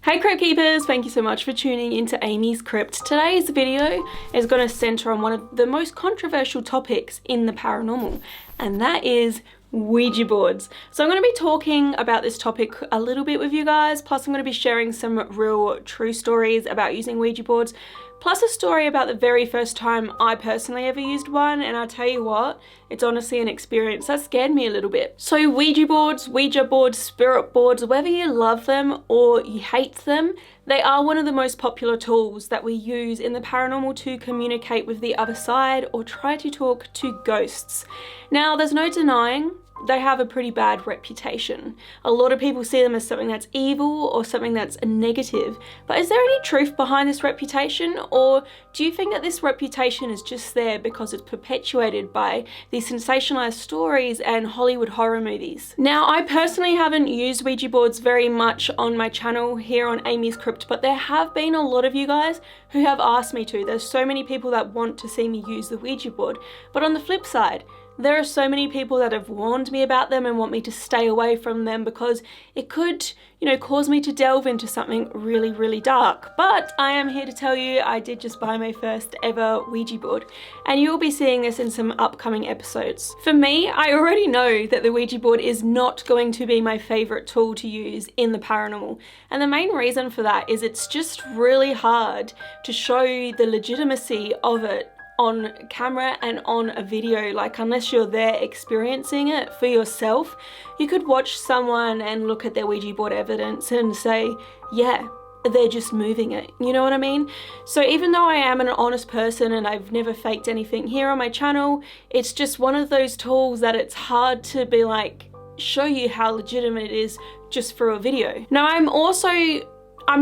Hey Crypt Keepers, thank you so much for tuning into AmysCrypt. Today's video is going to center on one of the most controversial topics in the paranormal, and that is Ouija boards. So I'm going to be talking about this topic a little bit with you guys, plus I'm going to be sharing some real true stories about using Ouija boards, plus a story about the very first time I personally ever used one, and I'll tell you what, it's honestly an experience that scared me a little bit. So Ouija boards, spirit boards, whether you love them or you hate them, they are one of the most popular tools that we use in the paranormal to communicate with the other side or try to talk to ghosts. Now, there's no denying they have a pretty bad reputation. A lot of people see them as something that's evil or something that's negative. But is there any truth behind this reputation, or do you think that this reputation is just there because it's perpetuated by these sensationalized stories and Hollywood horror movies? Now, I personally haven't used Ouija boards very much on my channel here on AmysCrypt, but there have been a lot of you guys who have asked me to. There's so many people that want to see me use the Ouija board. But on the flip side, there are so many people that have warned me about them and want me to stay away from them because it could, cause me to delve into something really, really dark. But I am here to tell you I did just buy my first ever Ouija board, and you'll be seeing this in some upcoming episodes. For me, I already know that the Ouija board is not going to be my favorite tool to use in the paranormal. And the main reason for that is it's just really hard to show the legitimacy of it on camera and on a video. Like, unless you're there experiencing it for yourself, you could watch someone and look at their Ouija board evidence and say, yeah, they're just moving it, you know what I mean? So even though I am an honest person and I've never faked anything here on my channel, it's just one of those tools that it's hard to be like, show you how legitimate it is just for a video. Now, I'm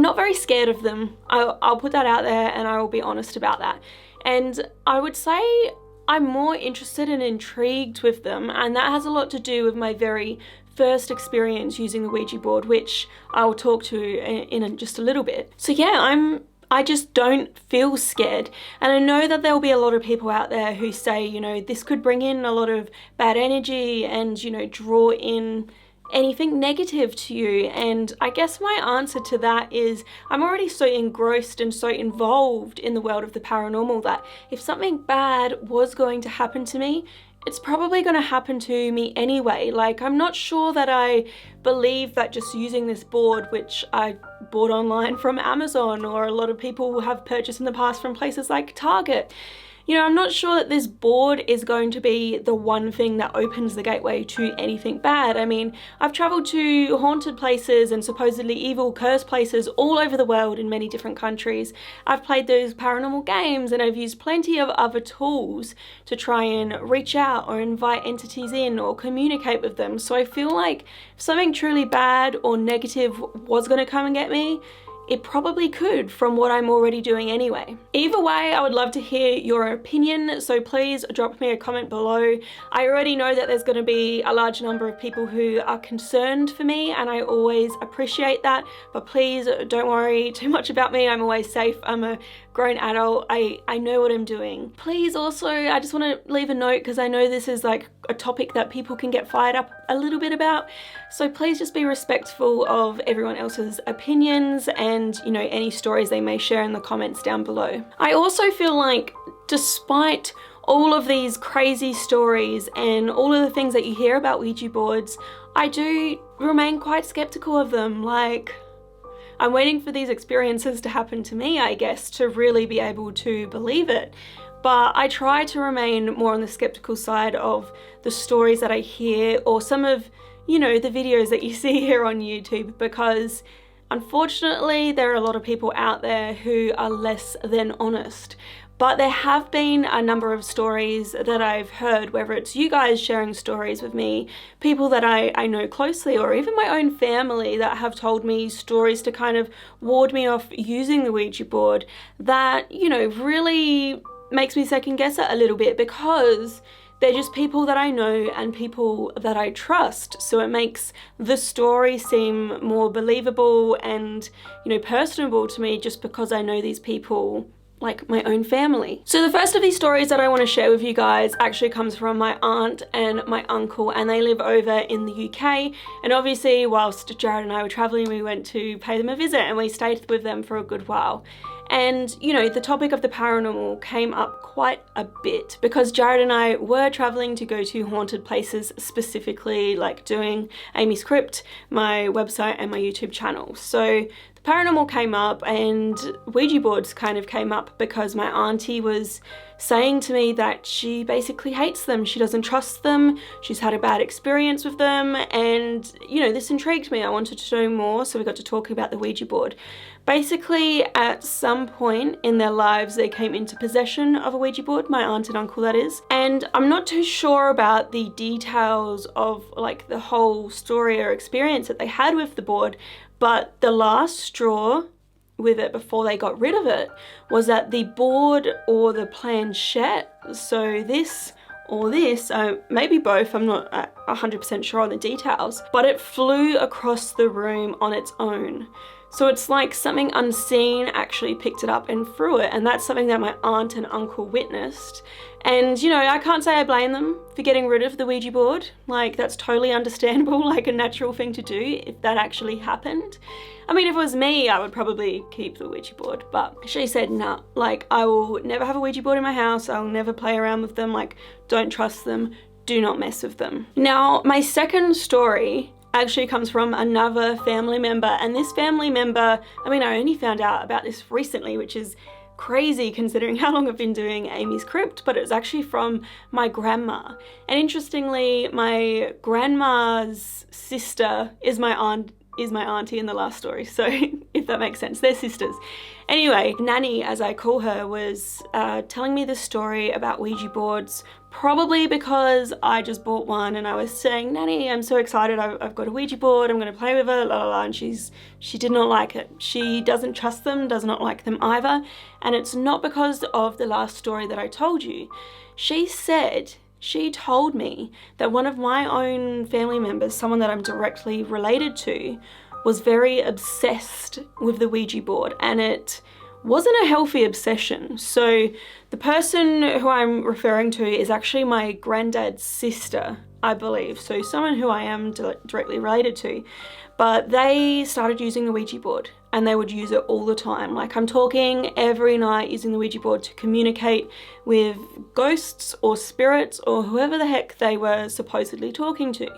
not very scared of them. I'll put that out there and I will be honest about that. And I would say I'm more interested and intrigued with them, and that has a lot to do with my very first experience using the Ouija board, which I will talk to in just a little bit. So yeah, I just don't feel scared. And I know that there'll be a lot of people out there who say, this could bring in a lot of bad energy and, draw in anything negative to you. And I guess my answer to that is I'm already so engrossed and so involved in the world of the paranormal that if something bad was going to happen to me, it's probably going to happen to me anyway. Like, I'm not sure that I believe that just using this board, which I bought online from Amazon, or a lot of people have purchased in the past from places like Target, I'm not sure that this board is going to be the one thing that opens the gateway to anything bad. I mean, I've traveled to haunted places and supposedly evil, cursed places all over the world in many different countries. I've played those paranormal games and I've used plenty of other tools to try and reach out or invite entities in or communicate with them. So I feel like if something truly bad or negative was going to come and get me, it probably could from what I'm already doing anyway. Either way, I would love to hear your opinion, so please drop me a comment below. I already know that there's going to be a large number of people who are concerned for me, and I always appreciate that, but please don't worry too much about me. I'm always safe. I'm a grown adult. I know what I'm doing. Please also, I just want to leave a note because I know this is like a topic that people can get fired up a little bit about. So please just be respectful of everyone else's opinions and, any stories they may share in the comments down below. I also feel like despite all of these crazy stories and all of the things that you hear about Ouija boards, I do remain quite skeptical of them. Like, I'm waiting for these experiences to happen to me, I guess, to really be able to believe it. But I try to remain more on the skeptical side of the stories that I hear or some of, the videos that you see here on YouTube, because unfortunately there are a lot of people out there who are less than honest. But there have been a number of stories that I've heard, whether it's you guys sharing stories with me, people that I know closely, or even my own family that have told me stories to kind of ward me off using the Ouija board, that, really makes me second guess it a little bit, because they're just people that I know and people that I trust. So it makes the story seem more believable and, personable to me just because I know these people like my own family. So the first of these stories that I want to share with you guys actually comes from my aunt and my uncle, and they live over in the UK. And obviously whilst Jared and I were traveling, we went to pay them a visit and we stayed with them for a good while. And you know, the topic of the paranormal came up quite a bit because Jared and I were traveling to go to haunted places, specifically like doing AmysCrypt, my website and my YouTube channel. So the paranormal came up and Ouija boards kind of came up because my auntie was saying to me that she basically hates them. She doesn't trust them. She's had a bad experience with them. And you know, this intrigued me. I wanted to know more. So we got to talking about the Ouija board. Basically, at some point in their lives, they came into possession of a Ouija board, my aunt and uncle that is. And I'm not too sure about the details of like the whole story or experience that they had with the board, but the last straw with it before they got rid of it was that the board or the planchette, so this or this, maybe both, I'm not 100% sure on the details, but it flew across the room on its own. So it's like something unseen actually picked it up and threw it, and that's something that my aunt and uncle witnessed. And you know, I can't say I blame them for getting rid of the Ouija board. Like, that's totally understandable, like a natural thing to do if that actually happened. I mean, if it was me, I would probably keep the Ouija board, but she said, nah, like I will never have a Ouija board in my house. I'll never play around with them. Like, don't trust them. Do not mess with them. Now, my second story actually comes from another family member, and this family member, I mean, I only found out about this recently, which is crazy considering how long I've been doing AmysCrypt, but it was actually from my grandma. And interestingly, my grandma's sister is my auntie in the last story, so if that makes sense, they're sisters. Anyway, Nanny, as I call her, was telling me this story about Ouija boards, probably because I just bought one and I was saying, Nanny, I'm so excited, I've got a Ouija board, I'm gonna play with it, la la la, and she did not like it. She doesn't trust them, does not like them either, and it's not because of the last story that I told you. She told me that one of my own family members, someone that I'm directly related to, was very obsessed with the Ouija board, and it wasn't a healthy obsession. So the person who I'm referring to is actually my granddad's sister, I believe. So someone who I am directly related to. But they started using the Ouija board and they would use it all the time. Like, I'm talking every night using the Ouija board to communicate with ghosts or spirits or whoever the heck they were supposedly talking to.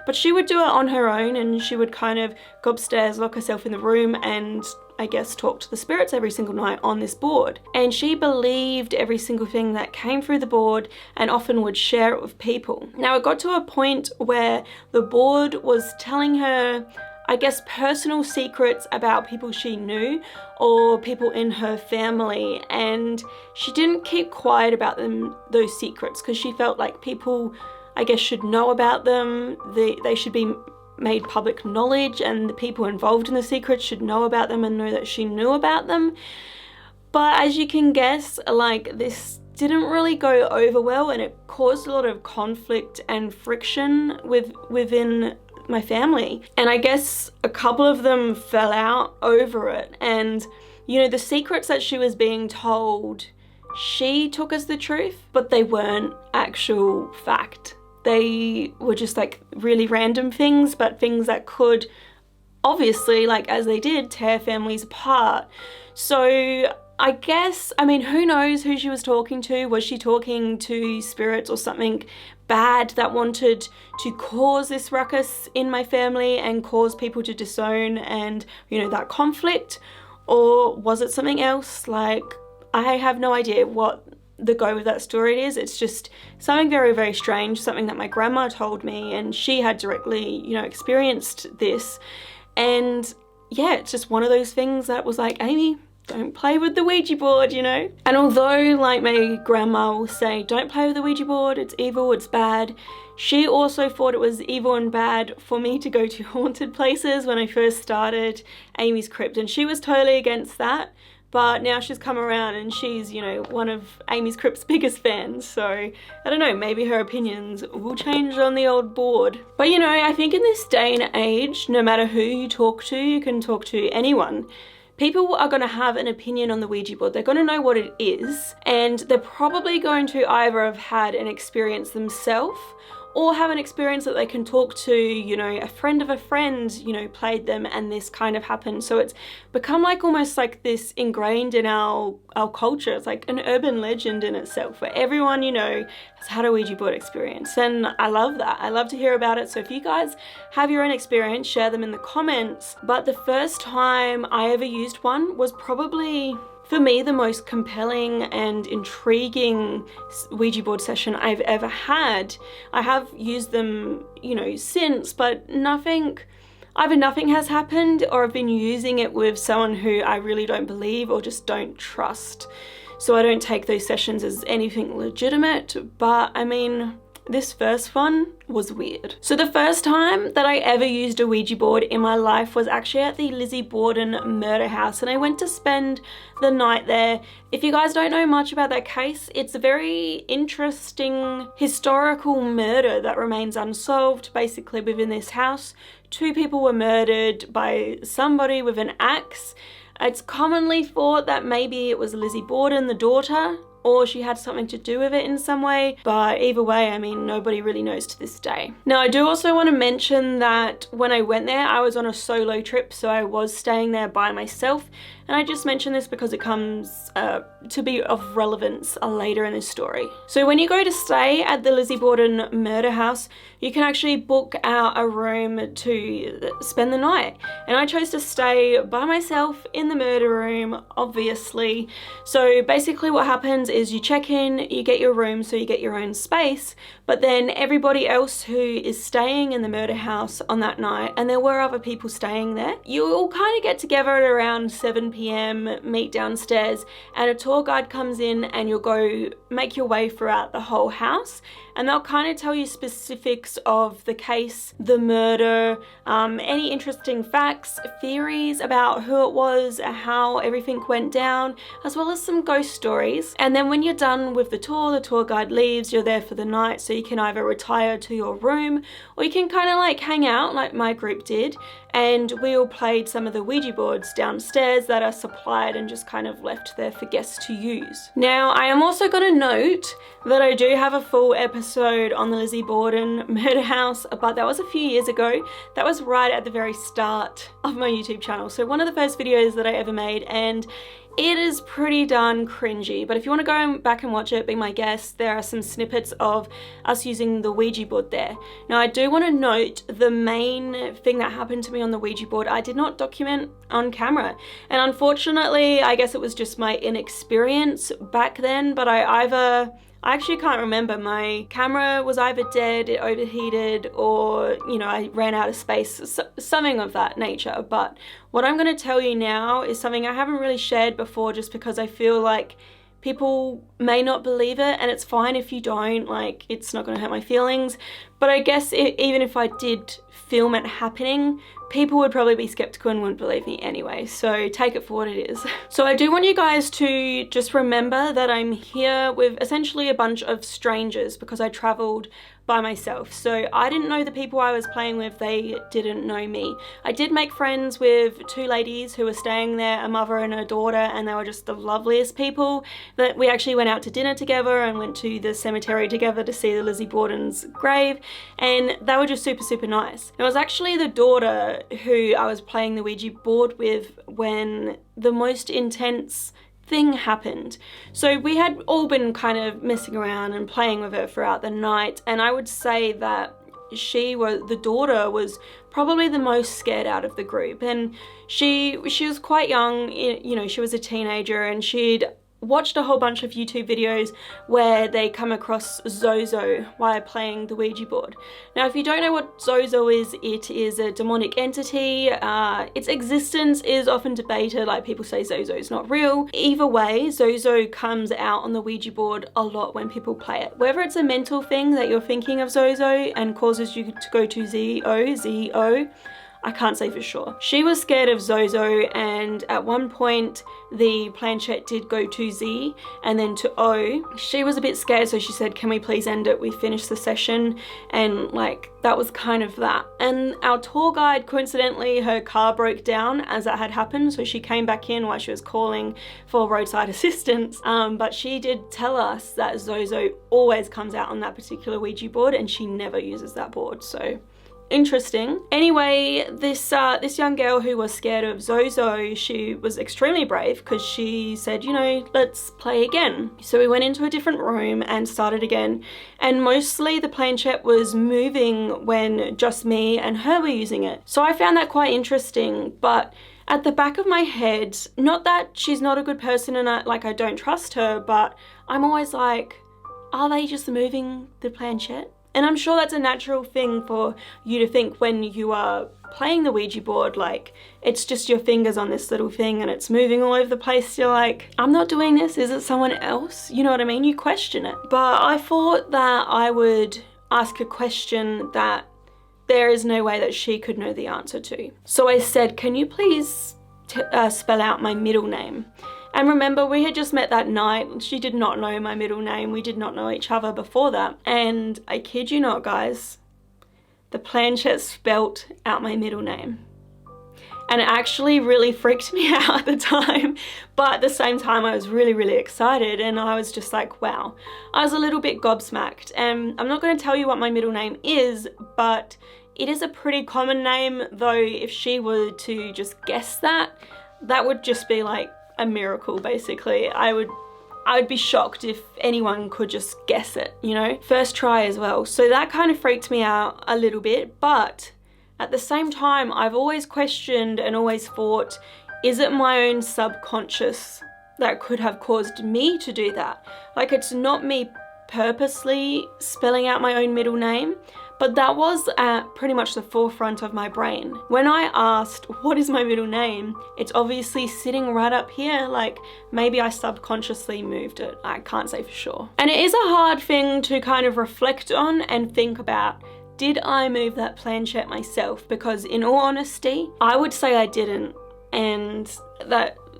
But she would do it on her own, and she would kind of go upstairs, lock herself in the room, and I guess talk to the spirits every single night on this board. And she believed every single thing that came through the board and often would share it with people. Now, it got to a point where the board was telling her, I guess, personal secrets about people she knew or people in her family, and she didn't keep quiet about those secrets, because she felt like people, I guess, should know about them. They should be made public knowledge, and the people involved in the secrets should know about them and know that she knew about them. But as you can guess, like, this didn't really go over well, and it caused a lot of conflict and friction within my family. And I guess a couple of them fell out over it. And you know, the secrets that she was being told, she took as the truth, but they weren't actual fact. They were just like really random things, but things that could obviously, like as they did, tear families apart. So I guess, I mean, who knows who she was talking to? Was she talking to spirits or something bad that wanted to cause this ruckus in my family and cause people to disown and, you know, that conflict? Or was it something else? Like, I have no idea what the go with that story is. It's just something very, very strange, something that my grandma told me, and she had directly, you know, experienced this. And yeah, it's just one of those things that was like, Amy, don't play with the Ouija board, you know? And although, like, my grandma will say, don't play with the Ouija board, it's evil, it's bad, she also thought it was evil and bad for me to go to haunted places when I first started AmysCrypt, and she was totally against that. But now she's come around and she's, you know, one of AmysCrypt's biggest fans. So I don't know, maybe her opinions will change on the old board. But you know, I think in this day and age, no matter who you talk to, you can talk to anyone. people are going to have an opinion on the Ouija board. They're going to know what it is, and they're probably going to either have had an experience themselves or have an experience that they can talk to, you know, a friend of a friend, you know, played them and this kind of happened. So it's become like almost like this ingrained in our culture. It's like an urban legend in itself where everyone, you know, has had a Ouija board experience. And I love that. I love to hear about it. So if you guys have your own experience, share them in the comments. But the first time I ever used one was probably, for me, the most compelling and intriguing Ouija board session I've ever had. I have used them, you know, since, but either nothing has happened or I've been using it with someone who I really don't believe or just don't trust. So I don't take those sessions as anything legitimate, but I mean, this first one was weird. So the first time that I ever used a Ouija board in my life was actually at the Lizzie Borden murder house, and I went to spend the night there. If you guys don't know much about that case, it's a very interesting historical murder that remains unsolved. Basically, within this house, 2 people were murdered by somebody with an axe. It's commonly thought that maybe it was Lizzie Borden, the daughter, or she had something to do with it in some way, but either way, I mean, nobody really knows to this day. Now, I do also want to mention that when I went there, I was on a solo trip, so I was staying there by myself, and I just mention this because it comes to be of relevance later in this story. So when you go to stay at the Lizzie Borden murder house, you can actually book out a room to spend the night. And I chose to stay by myself in the murder room, obviously. So basically what happens is you check in, you get your room, so you get your own space, but then everybody else who is staying in the murder house on that night, and there were other people staying there, you all kind of get together at around 7 p.m, meet downstairs, and a tour guide comes in and you'll go make your way throughout the whole house, and they'll kind of tell you specifics of the case, the murder, any interesting facts, theories about who it was, how everything went down, as well as some ghost stories. And then when you're done with the tour guide leaves, you're there for the night, so you can either retire to your room or you can kind of like hang out like my group did, and we all played some of the Ouija boards downstairs that are supplied and just kind of left there for guests to use. Now, I am also going to note that I do have a full episode on the Lizzie Borden murder house, but that was a few years ago. That was right at the very start of my YouTube channel. So one of the first videos that I ever made, and it is pretty darn cringy, but if you want to go back and watch it, be my guest, there are some snippets of us using the Ouija board there. Now, I do want to note the main thing that happened to me on the Ouija board, I did not document on camera. And unfortunately, I guess it was just my inexperience back then, but I actually can't remember. My camera was either dead, it overheated, or, you know, I ran out of space, something of that nature. But what I'm going to tell you now is something I haven't really shared before, just because I feel like people may not believe it, and it's fine if you don't, like, it's not going to hurt my feelings. But I guess even if I did film it happening, people would probably be skeptical and wouldn't believe me anyway, so take it for what it is. So I do want you guys to just remember that I'm here with essentially a bunch of strangers because I traveled by myself. So I didn't know the people I was playing with, they didn't know me. I did make friends with 2 ladies who were staying there, a mother and a daughter, and they were just the loveliest people. That we actually went out to dinner together and went to the cemetery together to see the Lizzie Borden's grave, and they were just super, super nice. It was actually the daughter who I was playing the Ouija board with when the most intense thing happened. So we had all been kind of messing around and playing with her throughout the night, and I would say that the daughter was probably the most scared out of the group, and she was quite young, you know, she was a teenager, and she'd watched a whole bunch of YouTube videos where they come across Zozo while playing the Ouija board. Now, if you don't know what Zozo is, it is a demonic entity. Its existence is often debated, like people say Zozo is not real. Either way, Zozo comes out on the Ouija board a lot when people play it. Whether it's a mental thing that you're thinking of Zozo and causes you to go to ZO, I can't say for sure. She was scared of Zozo, and at one point the planchette did go to Z and then to O. She was a bit scared, so she said, can we please end it? We finished the session, and like that was kind of that. And our tour guide, coincidentally, her car broke down as that had happened, so she came back in while she was calling for roadside assistance. But she did tell us that Zozo always comes out on that particular Ouija board and she never uses that board, so interesting. Anyway, this young girl who was scared of Zozo, she was extremely brave because she said, you know, let's play again. So we went into a different room and started again, and mostly the planchette was moving when just me and her were using it. So I found that quite interesting, but at the back of my head, not that she's not a good person and I don't trust her, but I'm always like, are they just moving the planchette? And I'm sure that's a natural thing for you to think when you are playing the Ouija board, like it's just your fingers on this little thing and it's moving all over the place. You're like, I'm not doing this, is it someone else? You know what I mean? You question it. But I thought that I would ask a question that there is no way that she could know the answer to. So I said, can you please spell out my middle name? And remember, we had just met that night. She did not know my middle name. We did not know each other before that. And I kid you not, guys, the planchette spelt out my middle name. And it actually really freaked me out at the time. But at the same time, I was really, really excited. And I was just like, wow. I was a little bit gobsmacked. And I'm not going to tell you what my middle name is, but it is a pretty common name. Though if she were to just guess that, that would just be like a miracle, basically. I would be shocked if anyone could just guess it, you know? First try as well. So that kind of freaked me out a little bit, but at the same time, I've always questioned and always thought, is it my own subconscious that could have caused me to do that? Like, it's not me purposely spelling out my own middle name, but that was at pretty much the forefront of my brain. When I asked, what is my middle name? It's obviously sitting right up here, like maybe I subconsciously moved it. I can't say for sure. And it is a hard thing to kind of reflect on and think about. Did I move that planchette myself? Because in all honesty, I would say I didn't. And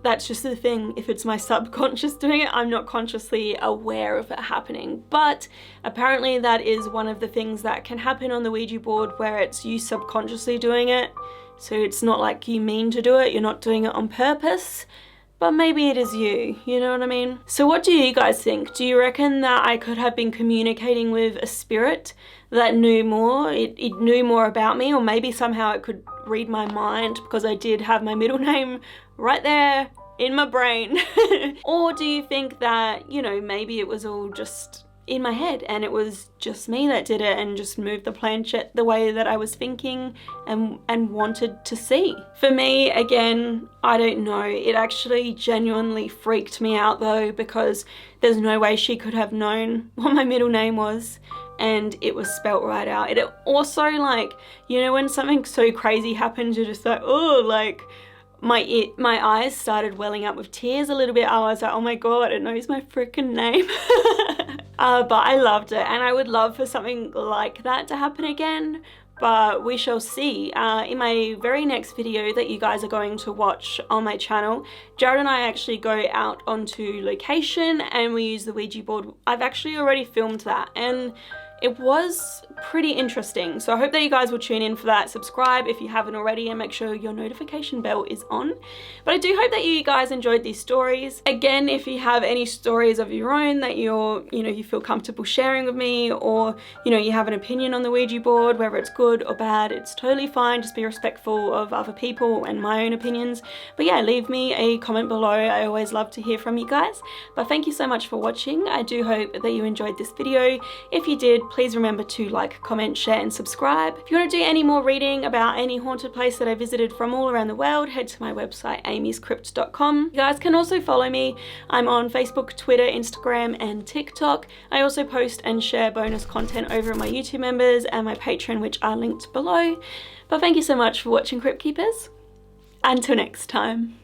that's just the thing. If it's my subconscious doing it, I'm not consciously aware of it happening. But apparently that is one of the things that can happen on the Ouija board, where it's you subconsciously doing it. So it's not like you mean to do it, you're not doing it on purpose, but maybe it is you know what I mean? So what do you guys think? Do you reckon that I could have been communicating with a spirit that knew more? It knew more about me, or maybe somehow it could read my mind because I did have my middle name right there in my brain? Or do you think that, you know, maybe it was all just in my head and it was just me that did it and just moved the planchette the way that I was thinking and wanted to see? For me, again, I don't know. It actually genuinely freaked me out though, because there's no way she could have known what my middle name was, and it was spelt right out. It also, like, you know, when something so crazy happens, you're just like, oh, like my eyes started welling up with tears a little bit. I was like, oh my god, it knows my freaking name. But I loved it, and I would love for something like that to happen again, but we shall see. In my very next video that you guys are going to watch on my channel, Jared and I actually go out onto location and we use the Ouija board. I've actually already filmed that, and it was pretty interesting. So I hope that you guys will tune in for that. Subscribe if you haven't already, and make sure your notification bell is on. But I do hope that you guys enjoyed these stories. Again, if you have any stories of your own that you feel comfortable sharing with me, or you have an opinion on the Ouija board, whether it's good or bad, it's totally fine. Just be respectful of other people and my own opinions. But yeah, leave me a comment below. I always love to hear from you guys. But thank you so much for watching. I do hope that you enjoyed this video. If you did, please remember to like, comment, share and subscribe. If you want to do any more reading about any haunted place that I visited from all around the world, head to my website AmysCrypt.com. You guys can also follow me. I'm on Facebook, Twitter, Instagram and TikTok. I also post and share bonus content over at my YouTube members and my Patreon, which are linked below. But thank you so much for watching, Crypt Keepers. Until next time.